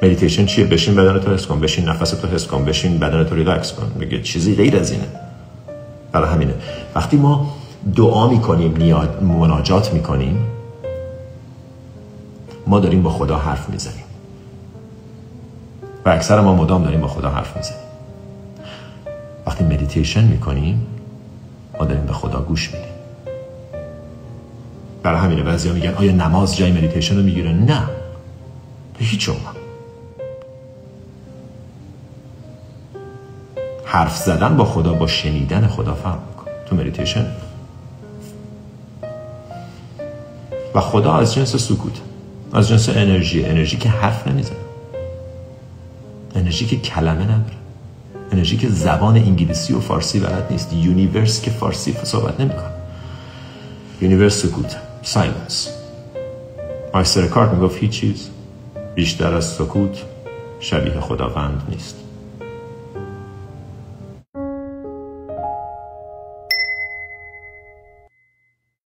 مدیتیشن چیه؟ بشین بدنتو حس کن، بشین نفستو حس کن، بشین بدنتو ریلکس کن. میگه چیزی غیر از اینه. برای همینه وقتی ما دعا میکنیم، مناجات میکنیم، ما داریم با خدا حرف میزنیم و اکثر ما مدام داریم با خدا حرف میزنیم. وقتی مدیتیشن میکنیم ما داریم به خدا گوش میدیم. برای همینه بعضیا میگن آیا نماز جای مدیتیشن رو میگیره؟ نه، به هیچ عنوان. حرف زدن با خدا با شنیدن خدا فرق میکنه تو مدیتیشن. و خدا از جنس سکوت، از جنس انرژی که حرف نمیزنه، انرژی که کلمه نداره، انرژی که زبان انگلیسی و فارسی بلد نیست، یونیورس که فارسی صحبت نمیکنه. یونیورس سکوت، سایلنس. آیستر کارت میگفت هیچ چیز بیشتر از سکوت شبیه خداوند نیست.